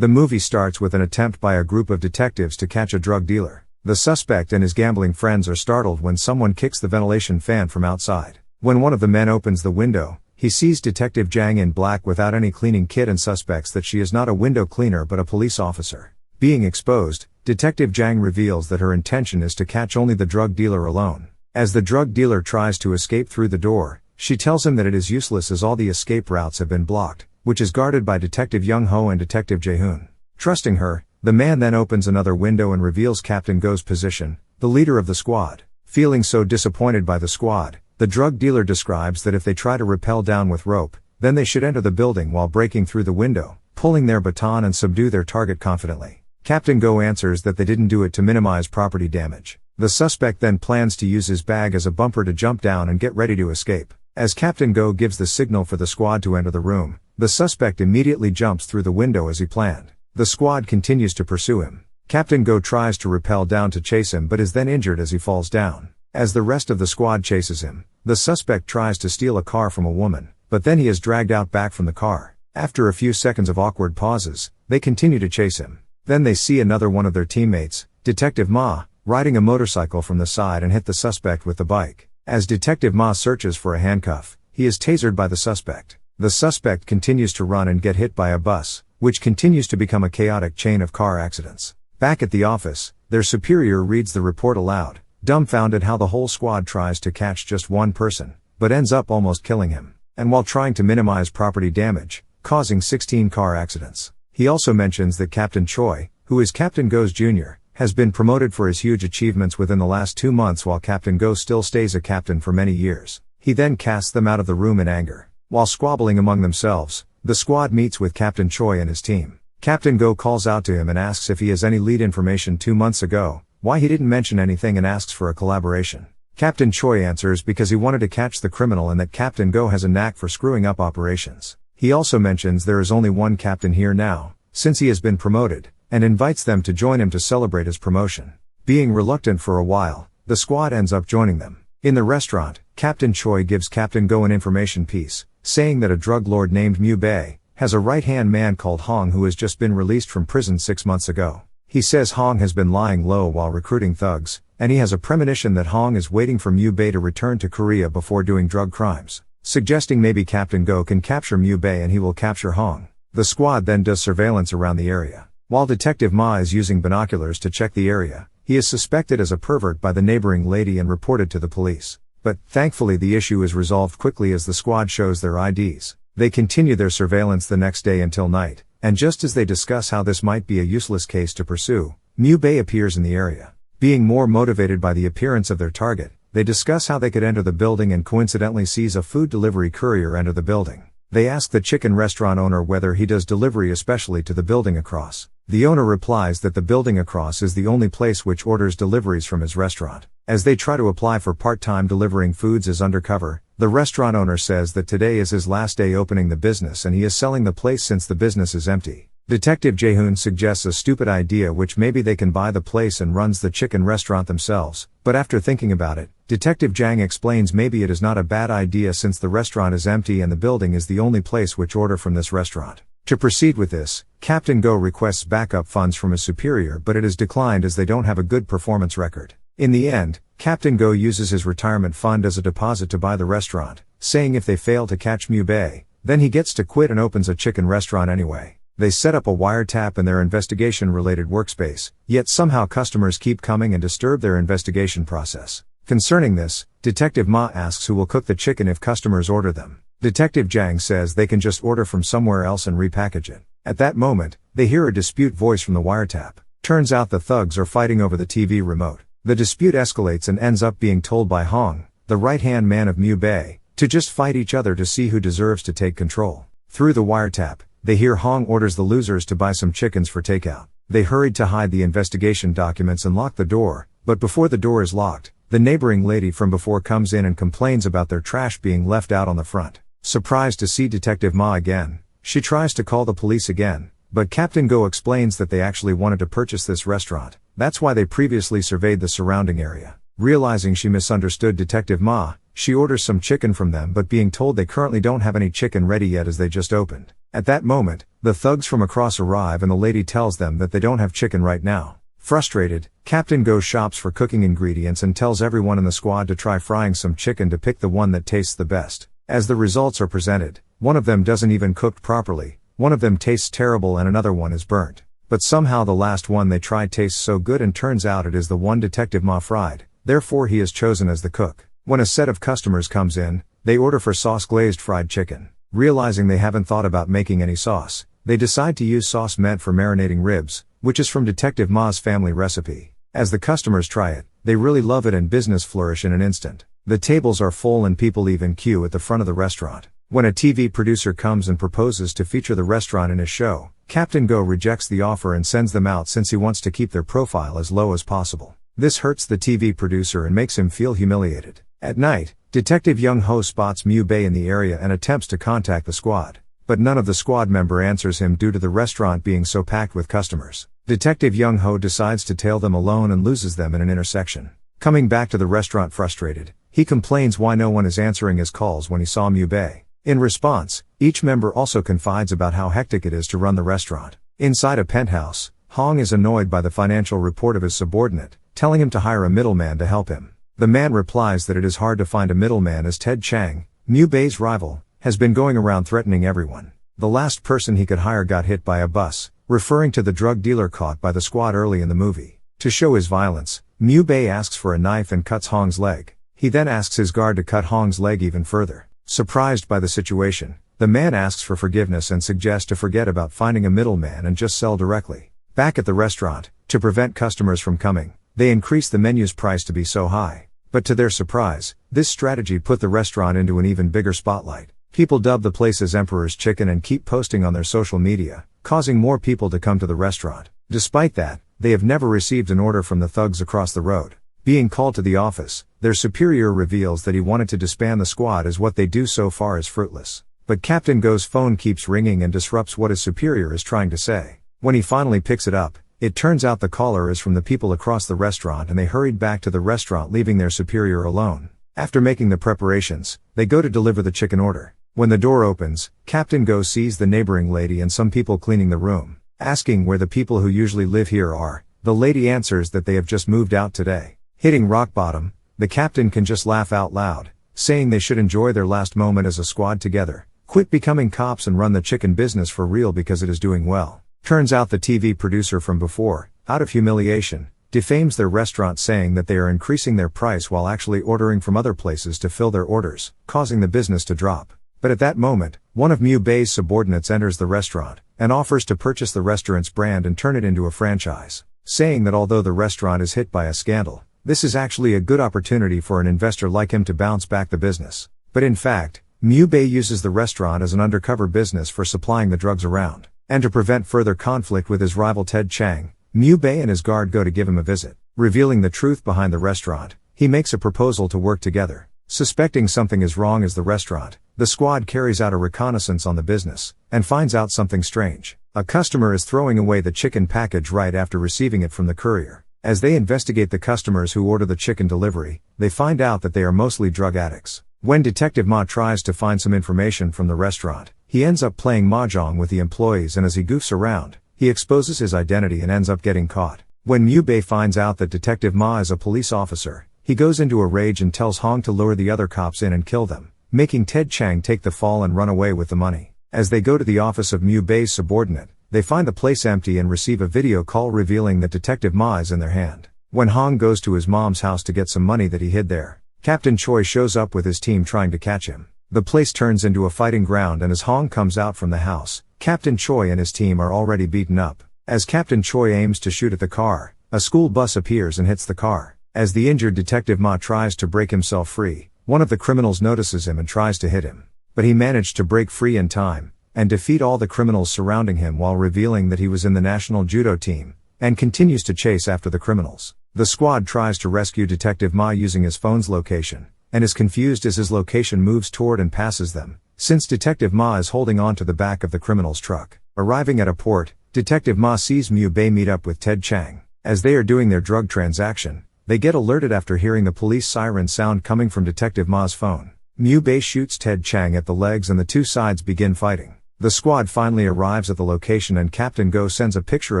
The movie starts with an attempt by a group of detectives to catch a drug dealer. The suspect and his gambling friends are startled when someone kicks the ventilation fan from outside. When one of the men opens the window, he sees Detective Jang in black without any cleaning kit and suspects that she is not a window cleaner but a police officer. Being exposed, Detective Jang reveals that her intention is to catch only the drug dealer alone. As the drug dealer tries to escape through the door, she tells him that it is useless as all the escape routes have been blocked, which is guarded by Detective Young Ho and Detective Jae-hoon. Trusting her, the man then opens another window and reveals Captain Go's position, the leader of the squad. Feeling so disappointed by the squad, the drug dealer describes that if they try to rappel down with rope, then they should enter the building while breaking through the window, pulling their baton and subdue their target confidently. Captain Go answers that they didn't do it to minimize property damage. The suspect then plans to use his bag as a bumper to jump down and get ready to escape. As Captain Go gives the signal for the squad to enter the room, the suspect immediately jumps through the window as he planned. The squad continues to pursue him. Captain Go tries to rappel down to chase him but is then injured as he falls down. As the rest of the squad chases him, the suspect tries to steal a car from a woman, but then he is dragged out back from the car. After a few seconds of awkward pauses, they continue to chase him. Then they see another one of their teammates, Detective Ma, riding a motorcycle from the side and hit the suspect with the bike. As Detective Ma searches for a handcuff, he is tasered by the suspect. The suspect continues to run and get hit by a bus, which continues to become a chaotic chain of car accidents. Back at the office, their superior reads the report aloud, dumbfounded how the whole squad tries to catch just one person, but ends up almost killing him, and while trying to minimize property damage, causing 16 car accidents. He also mentions that Captain Choi, who is Captain Go's junior, has been promoted for his huge achievements within the last 2 months while Captain Go still stays a captain for many years. He then casts them out of the room in anger. While squabbling among themselves, the squad meets with Captain Choi and his team. Captain Go calls out to him and asks if he has any lead information 2 months ago, why he didn't mention anything and asks for a collaboration. Captain Choi answers because he wanted to catch the criminal and that Captain Go has a knack for screwing up operations. He also mentions there is only one captain here now, since he has been promoted, and invites them to join him to celebrate his promotion. Being reluctant for a while, the squad ends up joining them. In the restaurant, Captain Choi gives Captain Go an information piece, saying that a drug lord named Mu Bae has a right-hand man called Hong who has just been released from prison 6 months ago. He says Hong has been lying low while recruiting thugs, and he has a premonition that Hong is waiting for Mu Bae to return to Korea before doing drug crimes, suggesting maybe Captain Go can capture Mu Bae and he will capture Hong. The squad then does surveillance around the area. While Detective Ma is using binoculars to check the area, he is suspected as a pervert by the neighboring lady and reported to the police. But, thankfully the issue is resolved quickly as the squad shows their IDs. They continue their surveillance the next day until night, and just as they discuss how this might be a useless case to pursue, Mu Bae appears in the area. Being more motivated by the appearance of their target, they discuss how they could enter the building and coincidentally sees a food delivery courier enter the building. They ask the chicken restaurant owner whether he does delivery especially to the building across. The owner replies that the building across is the only place which orders deliveries from his restaurant. As they try to apply for part-time delivering foods as undercover, the restaurant owner says that today is his last day opening the business and he is selling the place since the business is empty. Detective Jae-hoon suggests a stupid idea which maybe they can buy the place and runs the chicken restaurant themselves, but after thinking about it, Detective Jang explains maybe it is not a bad idea since the restaurant is empty and the building is the only place which order from this restaurant. To proceed with this, Captain Go requests backup funds from his superior but it is declined as they don't have a good performance record. In the end, Captain Go uses his retirement fund as a deposit to buy the restaurant, saying if they fail to catch Mu Bae, then he gets to quit and opens a chicken restaurant anyway. They set up a wiretap in their investigation-related workspace, yet somehow customers keep coming and disturb their investigation process. Concerning this, Detective Ma asks who will cook the chicken if customers order them. Detective Jang says they can just order from somewhere else and repackage it. At that moment, they hear a dispute voice from the wiretap. Turns out the thugs are fighting over the TV remote. The dispute escalates and ends up being told by Hong, the right-hand man of Mu Bae, to just fight each other to see who deserves to take control. Through the wiretap, they hear Hong orders the losers to buy some chickens for takeout. They hurried to hide the investigation documents and lock the door, but before the door is locked, the neighboring lady from before comes in and complains about their trash being left out on the front. Surprised to see Detective Ma again, she tries to call the police again, but Captain Go explains that they actually wanted to purchase this restaurant. That's why they previously surveyed the surrounding area. Realizing she misunderstood Detective Ma, she orders some chicken from them but being told they currently don't have any chicken ready yet as they just opened. At that moment, the thugs from across arrive and the lady tells them that they don't have chicken right now. Frustrated, Captain Go shops for cooking ingredients and tells everyone in the squad to try frying some chicken to pick the one that tastes the best. As the results are presented, one of them doesn't even cook properly, one of them tastes terrible and another one is burnt. But somehow the last one they tried tastes so good and turns out it is the one Detective Ma fried, therefore he is chosen as the cook. When a set of customers comes in, they order for sauce-glazed fried chicken. Realizing they haven't thought about making any sauce, they decide to use sauce meant for marinating ribs, which is from Detective Ma's family recipe. As the customers try it, they really love it and business flourish in an instant. The tables are full and people even queue at the front of the restaurant. When a TV producer comes and proposes to feature the restaurant in his show, Captain Go rejects the offer and sends them out since he wants to keep their profile as low as possible. This hurts the TV producer and makes him feel humiliated. At night, Detective Young Ho spots Mu Bei in the area and attempts to contact the squad. But none of the squad member answers him due to the restaurant being so packed with customers. Detective Young Ho decides to tail them alone and loses them in an intersection. Coming back to the restaurant frustrated, he complains why no one is answering his calls when he saw Mu Bei. In response, each member also confides about how hectic it is to run the restaurant. Inside a penthouse, Hong is annoyed by the financial report of his subordinate, telling him to hire a middleman to help him. The man replies that it is hard to find a middleman as Ted Chang, Mu Bei's rival, has been going around threatening everyone. The last person he could hire got hit by a bus, referring to the drug dealer caught by the squad early in the movie. To show his violence, Mu Bei asks for a knife and cuts Hong's leg. He then asks his guard to cut Hong's leg even further. Surprised by the situation, the man asks for forgiveness and suggests to forget about finding a middleman and just sell directly. Back at the restaurant, to prevent customers from coming, they increase the menu's price to be so high. But to their surprise, this strategy put the restaurant into an even bigger spotlight. People dub the place as Emperor's Chicken and keep posting on their social media, causing more people to come to the restaurant. Despite that, they have never received an order from the thugs across the road. Being called to the office, their superior reveals that he wanted to disband the squad as what they do so far is fruitless. But Captain Go's phone keeps ringing and disrupts what his superior is trying to say. When he finally picks it up, it turns out the caller is from the people across the restaurant and they hurried back to the restaurant leaving their superior alone. After making the preparations, they go to deliver the chicken order. When the door opens, Captain Go sees the neighboring lady and some people cleaning the room. Asking where the people who usually live here are, the lady answers that they have just moved out today. Hitting rock bottom, the captain can just laugh out loud, saying they should enjoy their last moment as a squad together, quit becoming cops and run the chicken business for real because it is doing well. Turns out the TV producer from before, out of humiliation, defames their restaurant saying that they are increasing their price while actually ordering from other places to fill their orders, causing the business to drop. But at that moment, one of Mu Bei's subordinates enters the restaurant, and offers to purchase the restaurant's brand and turn it into a franchise, saying that although the restaurant is hit by a scandal, this is actually a good opportunity for an investor like him to bounce back the business. But in fact, Mu Bei uses the restaurant as an undercover business for supplying the drugs around. And to prevent further conflict with his rival Ted Chang, Mu Bei and his guard go to give him a visit. Revealing the truth behind the restaurant, he makes a proposal to work together. Suspecting something is wrong as the restaurant, the squad carries out a reconnaissance on the business, and finds out something strange. A customer is throwing away the chicken package right after receiving it from the courier. As they investigate the customers who order the chicken delivery, they find out that they are mostly drug addicts. When Detective Ma tries to find some information from the restaurant, he ends up playing mahjong with the employees and as he goofs around, he exposes his identity and ends up getting caught. When Mu Bei finds out that Detective Ma is a police officer, he goes into a rage and tells Hong to lure the other cops in and kill them, making Ted Chang take the fall and run away with the money. As they go to the office of Mu Bei's subordinate, they find the place empty and receive a video call revealing that Detective Ma is in their hand. When Hong goes to his mom's house to get some money that he hid there, Captain Choi shows up with his team trying to catch him. The place turns into a fighting ground and as Hong comes out from the house, Captain Choi and his team are already beaten up. As Captain Choi aims to shoot at the car, a school bus appears and hits the car. As the injured Detective Ma tries to break himself free, one of the criminals notices him and tries to hit him. But he managed to break free in time, and defeat all the criminals surrounding him while revealing that he was in the national judo team, and continues to chase after the criminals. The squad tries to rescue Detective Ma using his phone's location, and is confused as his location moves toward and passes them, since Detective Ma is holding on to the back of the criminal's truck. Arriving at a port, Detective Ma sees Mu Bei meet up with Ted Chang. As they are doing their drug transaction, They get alerted after hearing the police siren sound coming from Detective Ma's phone. Mu Bei shoots Ted Chang at the legs and the two sides begin fighting. The squad finally arrives at the location and Captain Go sends a picture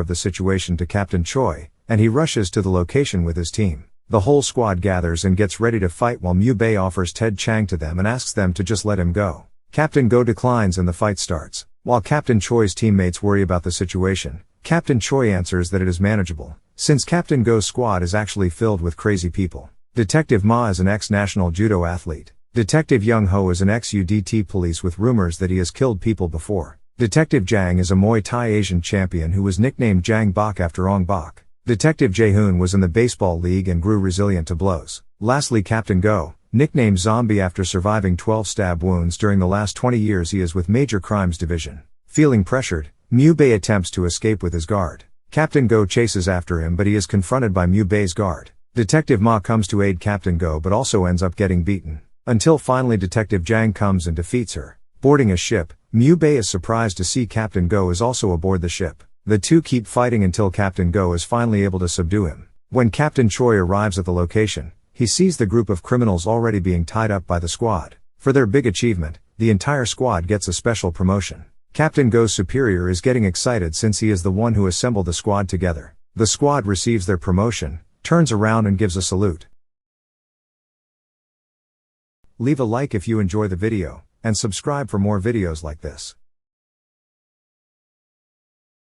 of the situation to Captain Choi, and he rushes to the location with his team. The whole squad gathers and gets ready to fight while Mu Bei offers Ted Chang to them and asks them to just let him go. Captain Go declines and the fight starts. While Captain Choi's teammates worry about the situation, Captain Choi answers that it is manageable, since Captain Go's squad is actually filled with crazy people. Detective Ma is an ex-national judo athlete. Detective Young Ho is an ex-UDT police with rumors that he has killed people before. Detective Jang is a Muay Thai Asian champion who was nicknamed Jang Bok after Ong Bok. Detective Jae-hoon was in the baseball league and grew resilient to blows. Lastly, Captain Go, nicknamed Zombie after surviving 12 stab wounds during the last 20 years, he is with Major Crimes Division. Feeling pressured, Mu Bei attempts to escape with his guard. Captain Go chases after him but he is confronted by Mu Bei's guard. Detective Ma comes to aid Captain Go but also ends up getting beaten. Until finally Detective Jang comes and defeats her. Boarding a ship, Mu Bei is surprised to see Captain Go is also aboard the ship. The two keep fighting until Captain Go is finally able to subdue him. When Captain Choi arrives at the location, he sees the group of criminals already being tied up by the squad. For their big achievement, the entire squad gets a special promotion. Captain Go's superior is getting excited since he is the one who assembled the squad together. The squad receives their promotion, turns around and gives a salute. Leave a like if you enjoy the video, and subscribe for more videos like this.